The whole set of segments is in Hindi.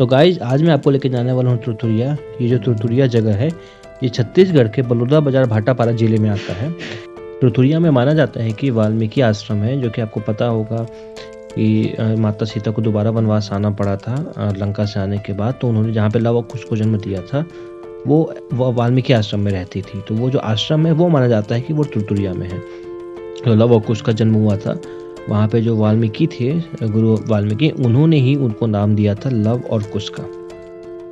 तो गाइज आज मैं आपको लेके जाने वाला हूँ तुरतुरिया। ये जो तुरतुरिया जगह है ये छत्तीसगढ़ के बलौदाबाजार भाटापारा जिले में आता है। तुरतुरिया में माना जाता है कि वाल्मीकि आश्रम है, जो कि आपको पता होगा कि माता सीता को दोबारा वनवास आना पड़ा था लंका से आने के बाद। तो उन्होंने जहाँ पे लव और कुश को जन्म दिया था वो वाल्मीकि आश्रम में रहती थी। तो वो जो आश्रम है वो माना जाता है कि वो तुरतुरिया में है। तो लव और कुश का जन्म हुआ था वहाँ पे। जो वाल्मीकि थे, गुरु वाल्मीकि, उन्होंने ही उनको नाम दिया था लव और कुश का।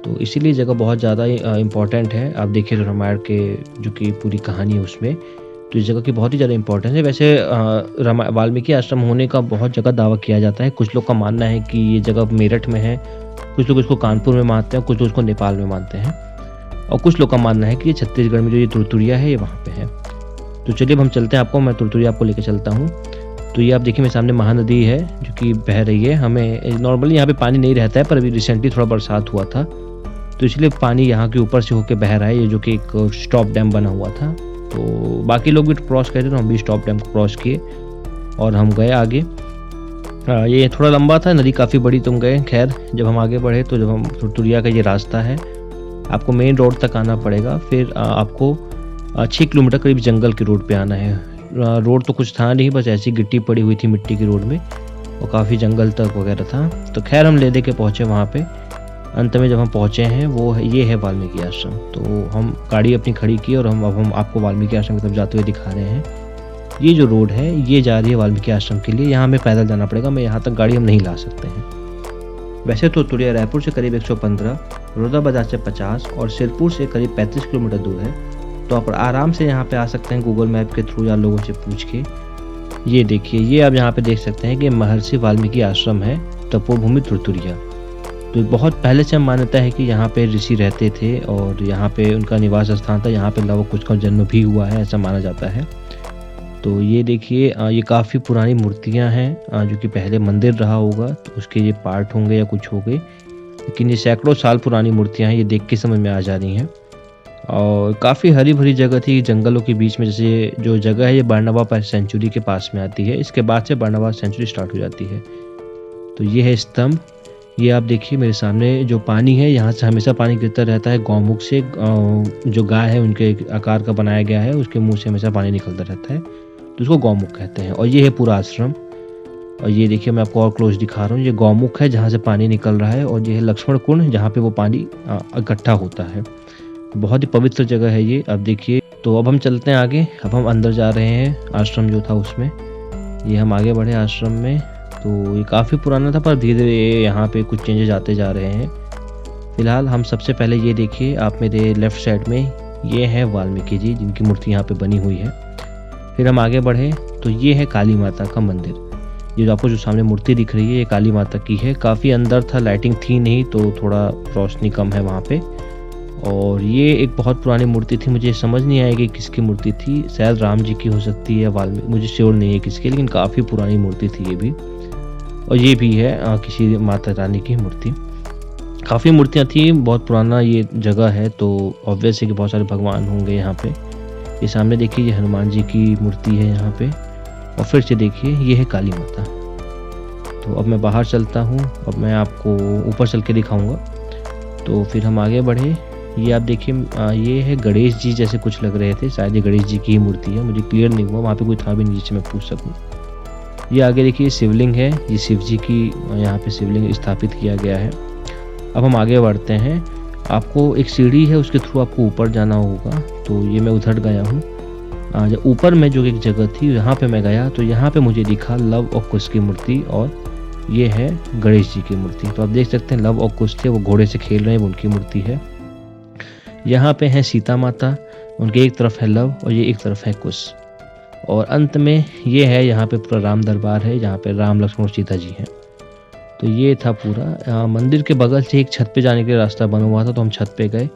तो इसीलिए जगह बहुत ज़्यादा इम्पॉर्टेंट है। आप देखिए रामायण के जो कि पूरी कहानी है उसमें, तो इस जगह की बहुत ही ज़्यादा इम्पोर्टेंस है। वैसे वाल्मीकि आश्रम होने का बहुत जगह दावा किया जाता है। कुछ लोग का मानना है कि ये जगह मेरठ में है, कुछ लोग इसको कानपुर में मानते हैं, कुछ लोग इसको नेपाल में मानते हैं, और कुछ लोग का मानना है कि ये छत्तीसगढ़ में जो ये तुरतुरिया है ये वहाँ पे है। तो चलिए अब हम चलते हैं, मैं तुरतुरिया आपको लेकर चलता हूँ। तो ये आप देखिए मेरे सामने महानदी है जो कि बह रही है। हमें नॉर्मली यहाँ पे पानी नहीं रहता है, पर अभी रिसेंटली थोड़ा बरसात हुआ था तो इसलिए पानी यहाँ के ऊपर से होकर बह रहा है। ये जो कि एक स्टॉप डैम बना हुआ था, तो बाकी लोग भी क्रॉस करते, तो हम भी स्टॉप डैम को क्रॉस किए और हम गए आगे। ये थोड़ा लंबा था, नदी काफ़ी बड़ी, तुम गए। खैर जब हम आगे बढ़े तो जब हम तुरतुरिया का ये रास्ता है, आपको मेन रोड तक आना पड़ेगा। फिर आपको 6 किलोमीटर करीब जंगल के रोड पे आना है। रोड तो कुछ था नहीं, बस ऐसी गिट्टी पड़ी हुई थी मिट्टी की रोड में, और काफ़ी जंगल तक वगैरह था। तो खैर हम ले दे के पहुँचे वहाँ पे। अंत में जब हम पहुँचे हैं ये है वाल्मीकि आश्रम। तो हम गाड़ी अपनी खड़ी की और अब हम आपको वाल्मीकि आश्रम की तरफ जाते हुए दिखा रहे हैं। ये जो रोड है ये जा रही है वाल्मीकि आश्रम के लिए। यहाँ हमें पैदल जाना पड़ेगा, मैं यहाँ तक गाड़ी हम नहीं ला सकते हैं। वैसे तो तुरतुरिया रायपुर से करीब 115, बलौदाबाजार से 50 और सिरपुर से करीब 35 किलोमीटर दूर है। तो आप आराम से यहाँ पे आ सकते हैं गूगल मैप के थ्रू या लोगों से पूछ के। ये देखिए, ये आप यहाँ पे देख सकते हैं कि महर्षि वाल्मीकि आश्रम है, तपोभूमि तुरतुरिया। तो बहुत पहले से हम मान्यता है कि यहाँ पे ऋषि रहते थे और यहाँ पे उनका निवास स्थान था। यहाँ पे लव कुश का जन्म भी हुआ है, ऐसा माना जाता है। तो ये देखिए, ये काफ़ी पुरानी मूर्तियाँ हैं जो कि पहले मंदिर रहा होगा, तो उसके ये पार्ट होंगे या कुछ हो गए, लेकिन ये सैकड़ों साल पुरानी मूर्तियाँ हैं। ये देख के समझ में आ जा रही हैं। और काफ़ी हरी भरी जगह थी जंगलों के बीच में। जैसे जो जगह है ये बारनावा सेंचुरी के पास में आती है, इसके बाद से बारनावा सेंचुरी स्टार्ट हो जाती है। तो ये है स्तंभ। ये आप देखिए मेरे सामने जो पानी है, यहाँ से हमेशा पानी गिरता रहता है। गौमुख से जो गाय है उनके आकार का बनाया गया है, उसके मुंह से हमेशा पानी निकलता रहता है, तो उसको गौमुख कहते हैं। और ये है पूरा आश्रम। और ये देखिए मैं आपको और क्लोज दिखा रहा हूँ, ये गौमुख है जहाँ से पानी निकल रहा है, और ये है लक्ष्मण कुंड जहाँ पे वो पानी इकट्ठा होता है। बहुत ही पवित्र जगह है ये। अब देखिए, तो अब हम चलते हैं आगे। अब हम अंदर जा रहे हैं आश्रम जो था उसमें। ये हम आगे बढ़े आश्रम में। तो ये काफ़ी पुराना था, पर धीरे धीरे यहाँ पे कुछ चेंजेस आते जा रहे हैं। फिलहाल हम सबसे पहले ये देखिए, आप मेरे लेफ़्ट साइड में ये है वाल्मीकि जी, जिनकी मूर्ति यहाँ पे बनी हुई है। फिर हम आगे बढ़े तो ये है काली माता का मंदिर। ये जो आपको जो सामने मूर्ति दिख रही है ये काली माता की है। काफ़ी अंदर था, लाइटिंग थी नहीं, तो थोड़ा रोशनी कम है वहाँ पे। और ये एक बहुत पुरानी मूर्ति थी, मुझे समझ नहीं आया कि किसकी मूर्ति थी। शायद राम जी की हो सकती है, वाल्मीकि, मुझे श्योर नहीं है किसकी, लेकिन काफ़ी पुरानी मूर्ति थी ये भी। और ये भी है किसी माता रानी की मूर्ति। काफ़ी मूर्तियाँ थी, बहुत पुराना ये जगह है, तो ऑब्वियस है कि बहुत सारे भगवान होंगे यहाँ पे। ये सामने देखिए, ये हनुमान जी की मूर्ति है यहाँ पे। और फिर से देखिए, ये है काली माता। तो अब मैं बाहर चलता हूँ, अब मैं आपको ऊपर चल के दिखाऊँगा। तो फिर हम आगे बढ़े। ये आप देखिए, ये है गणेश जी जैसे कुछ लग रहे थे, शायद ये गणेश जी की ही मूर्ति है, मुझे क्लियर नहीं हुआ, वहाँ पे कोई था भी नहीं जिससे मैं पूछ सकूँ। ये आगे देखिए शिवलिंग है, ये शिव जी की यहाँ पे शिवलिंग स्थापित किया गया है। अब हम आगे बढ़ते हैं। आपको एक सीढ़ी है, उसके थ्रू आपको ऊपर जाना होगा। तो ये मैं उधर गया हूँ। जब ऊपर में जो एक जगह थी यहाँ पे मैं गया, तो यहाँ पे मुझे दिखा लव और कुश की मूर्ति, और ये है गणेश जी की मूर्ति। तो आप देख सकते हैं लव और कुश थे, वो घोड़े से खेल रहे हैं, उनकी मूर्ति है। यहाँ पे है सीता माता, उनके एक तरफ है लव और ये एक तरफ है कुश। और अंत में ये है, यहाँ पे पूरा राम दरबार है, जहाँ पे राम, लक्ष्मण और सीता जी हैं। तो ये था पूरा। मंदिर के बगल से एक छत पे जाने के लिए रास्ता बना हुआ था, तो हम छत पे गए,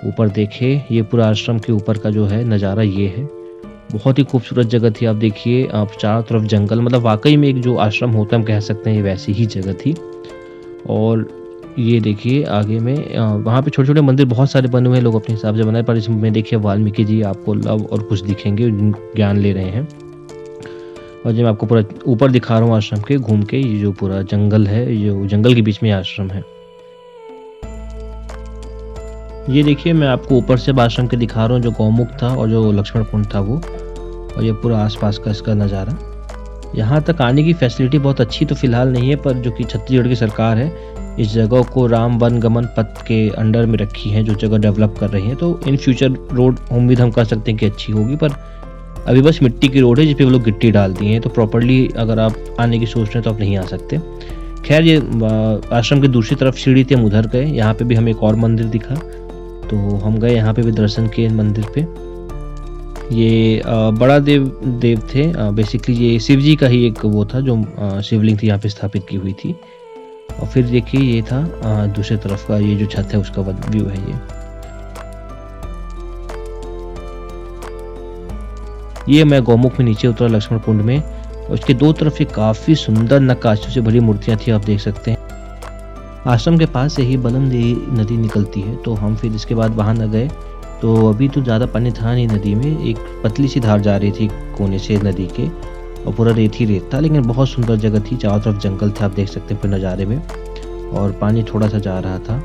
ऊपर देखे। ये पूरा आश्रम के ऊपर का जो है नज़ारा ये है। बहुत ही खूबसूरत जगह थी। आप देखिए, आप चारों तरफ जंगल, मतलब वाकई में एक जो आश्रम होता है हम कह सकते हैं, ये वैसी ही जगह थी। और ये देखिए आगे में वहाँ पे छोटे छोटे मंदिर बहुत सारे बने हुए हैं, लोग अपने हिसाब से बनाए। पर इसमें देखिए वाल्मीकि जी आपको लव और कुछ दिखेंगे, ज्ञान ले रहे हैं। और जब मैं आपको पूरा ऊपर दिखा रहा हूँ आश्रम के घूम के, ये जो पूरा जंगल है, ये जंगल के बीच में आश्रम है। ये देखिए मैं आपको ऊपर से आश्रम के दिखा रहा हूँ, जो गौमुख था और जो लक्ष्मण कुंड था वो, और ये पूरा आसपास का इसका नज़ारा। यहाँ तक आने की फैसिलिटी बहुत अच्छी तो फ़िलहाल नहीं है, पर जो कि छत्तीसगढ़ की सरकार है इस जगह को राम वन गमन पथ के अंडर में रखी है, जो जगह डेवलप कर रही है। तो इन फ्यूचर रोड उम्मीद हम कर सकते हैं कि अच्छी होगी, पर अभी बस मिट्टी की रोड है जिस पे वो लोग गिट्टी डाल दिए हैं, तो प्रॉपर्ली अगर आप आने की सोच रहे हैं तो आप नहीं आ सकते। खैर ये आश्रम की दूसरी तरफ सीढ़ी थी, हम उधर गए। यहाँ पे भी हमें एक और मंदिर दिखा, तो हम गए यहाँ पे भी दर्शन किए मंदिर पे। ये बड़ा देव थे, बेसिकली ये शिव जी का ही एक वो था जो शिवलिंग थी यहाँ पे स्थापित की हुई थी। और फिर देखिए ये था दूसरी तरफ का ये जो छत है उसका व्यू है ये मैं गौमुख में नीचे उतरा लक्ष्मण कुंड में, और उसके दो तरफ ये काफ़ी सुंदर नक्काशियों से भरी मूर्तियाँ थी, आप देख सकते हैं। आश्रम के पास से ही बलमदेही नदी निकलती है, तो हम फिर इसके बाद वहाँ न गए। तो अभी तो ज़्यादा पानी था नहीं नदी में, एक पतली सी धार जा रही थी कोने से नदी के, और पूरा रेत ही रेत था, लेकिन बहुत सुंदर जगह थी। चारों तरफ जंगल थे, आप देख सकते हैं पूरे नज़ारे में, और पानी थोड़ा सा जा रहा था।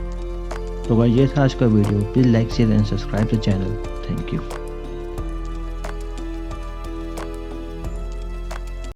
तो भाई ये था आज का video. Please like share and subscribe the channel. Thank you.